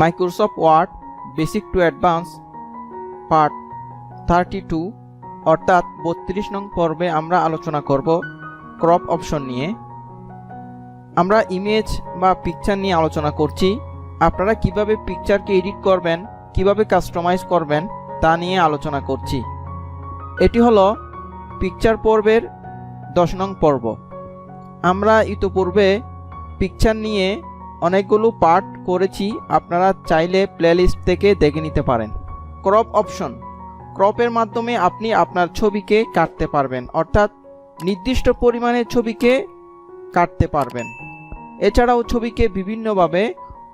Microsoft Word basic to advance part 32 অর্থাৎ 32 নং পর্বে আমরা আলোচনা করব ক্রপ অপশন নিয়ে। আমরা ইমেজ বা পিকচার নিয়ে আলোচনা করছি। আপনারা কিভাবে পিকচারকে এডিট করবেন, কিভাবে কাস্টমাইজ করবেন তা নিয়ে আলোচনা করছি। এটি হলো পিকচার পর্বের 10 নং পর্ব। আমরা ইতিপূর্বে পিকচার নিয়ে অনেকগুলো পার্ট করেছি, আপনারা চাইলে প্লেলিস্ট থেকে দেখে নিতে পারেন। ক্রপ অপশন, ক্রপের মাধ্যমে আপনি আপনার ছবিকে কাটতে পারবেন, অর্থাৎ নির্দিষ্ট পরিমাণে ছবিকে কাটতে পারবেন। এছাড়াও ছবিকে বিভিন্নভাবে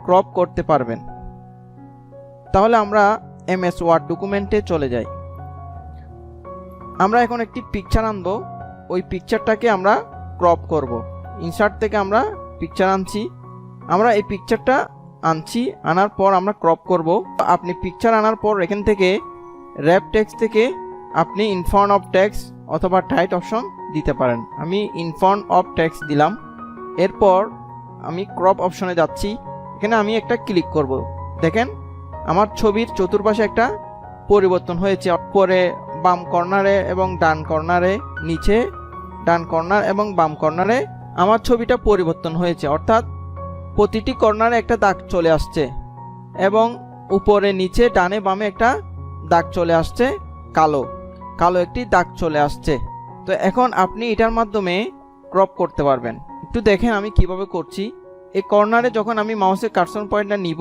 ক্রপ করতে পারবেন। তাহলে আমরা এমএস ওয়ার্ড ডকুমেন্টে চলে যাই। আমরা এখন একটি পিকচার আনব, ওই পিকচারটাকে আমরা ক্রপ করব। ইনসার্ট থেকে আমরা পিকচার আনছি, আমরা এই পিকচারটা আনছি, আনার পর আমরা ক্রপ করব। আপনি পিকচার আনার পর এখান থেকে র্যাপ টেক্সট থেকে আপনি ইনফ্রন্ট অফ টেক্সট অথবা টাইট অপশন দিতে পারেন। আমি ইনফ্রন্ট অফ টেক্সট দিলাম। এরপর আমি ক্রপ অপশনে যাচ্ছি। এখানে আমি একটা ক্লিক করব। দেখেন আমার ছবির চতুর্পাশে একটা পরিবর্তন হয়েছে। পরে বাম কর্নারে এবং ডান কর্নারে, নিচে ডান কর্নার এবং বাম কর্নারে আমার ছবিটা পরিবর্তন হয়েছে, অর্থাৎ প্রতিটি কর্নারে একটা দাগ চলে আসছে এবং উপরে নিচে ডানে বামে একটা দাগ চলে আসছে, কালো কালো একটি দাগ চলে আসছে। তো এখন আপনি এটার মাধ্যমে ক্রপ করতে পারবেন। একটু দেখেন আমি কিভাবে করছি। এই কর্নারে যখন আমি মাউসের কার্সর পয়েন্টটা নিব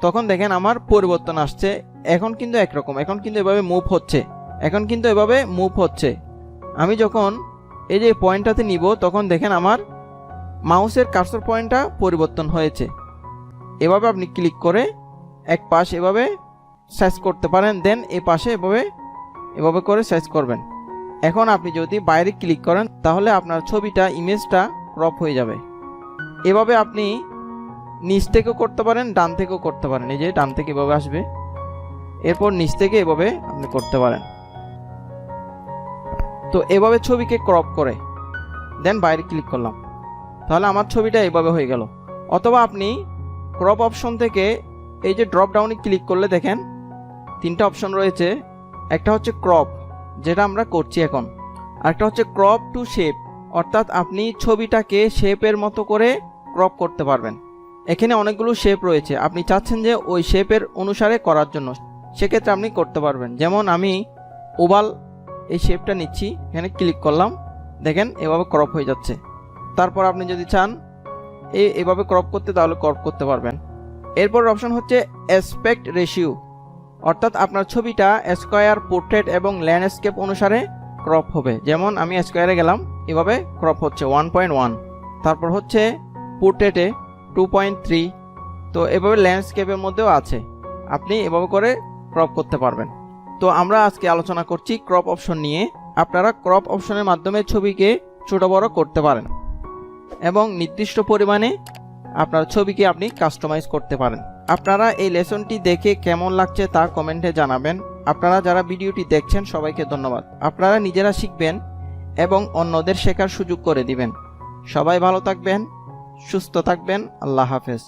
তখন দেখেন আমার পরিবর্তন আসছে। এখন কিন্তু একরকম, এখন কিন্তু এভাবে মুভ হচ্ছে, এখন কিন্তু এভাবে মুভ হচ্ছে। আমি যখন এই যে পয়েন্টটাতে নিব তখন দেখেন আমার মাউসের কার্সর পয়েন্টটা পরিবর্তন হয়েছে। এভাবে আপনি ক্লিক করে এক পাশ এভাবে সাইজ করতে পারেন, দেন এ পাশে এভাবে করে সাইজ করবেন। এখন আপনি যদি বাইরে ক্লিক করেন তাহলে আপনার ছবিটা, ইমেজটা ক্রপ হয়ে যাবে। এভাবে আপনি নিচ থেকেও করতে পারেন, ডান থেকেও করতে পারেন। এই যে ডান থেকে এভাবে আসবে, এরপর নিচ থেকে এভাবে আপনি করতে পারেন। তো এভাবে ছবিকে ক্রপ করে দেন বাইরে ক্লিক করলাম, তাহলে আমার ছবিটা এভাবে হয়ে গেল। অথবা আপনি ক্রপ অপশন থেকে এই যে ড্রপ ডাউনে ক্লিক করলে দেখেন 3টা অপশন রয়েছে। একটা হচ্ছে ক্রপ, যেটা আমরা করছি এখন, আরেকটা হচ্ছে ক্রপ টু শেপ, অর্থাৎ আপনি ছবিটাকে শেপের মতো করে ক্রপ করতে পারবেন। এখানে অনেকগুলো শেপ রয়েছে, আপনি চাচ্ছেন যে ওই শেপের অনুসারে করার জন্য, সেক্ষেত্রে আপনি করতে পারবেন। যেমন আমি ওভাল এই শেপটা নিচ্ছি, এখানে ক্লিক করলাম, দেখেন এভাবে ক্রপ হয়ে যাচ্ছে। তারপর আপনি যদি চান এভাবে ক্রপ করতে, তাহলে ক্রপ করতে পারবেন। এরপর অপশন হচ্ছে অ্যাসপেক্ট রেশিও, অর্থাৎ আপনার ছবিটা স্কয়ার, পোর্ট্রেট এবং ল্যান্ডস্কেপ অনুসারে ক্রপ হবে। যেমন আমি স্কয়ারে গেলাম, এভাবে ক্রপ হচ্ছে 1.1, তারপর হচ্ছে পোর্ট্রেটে 2.3, তো এভাবে ল্যান্ডস্কেপের মধ্যেও আছে, আপনি এভাবে করে ক্রপ করতে পারবেন। তো আমরা আজকে আলোচনা করছি ক্রপ অপশন নিয়ে। আপনারা ক্রপ অপশনের মাধ্যমে ছবিকে ছোট বড় করতে পারেন এবং নির্দিষ্ট পরিমাণে আপনার ছবিকে আপনি কাস্টমাইজ করতে পারেন। আপনারা এই লেসনটি দেখে কেমন লাগছে তা কমেন্টে জানাবেন। আপনারা যারা ভিডিওটি দেখছেন সবাইকে ধন্যবাদ। আপনারা নিজেরা শিখবেন এবং অন্যদের শেখার সুযোগ করে দিবেন। সবাই ভালো থাকবেন, সুস্থ থাকবেন। আল্লাহ হাফেজ।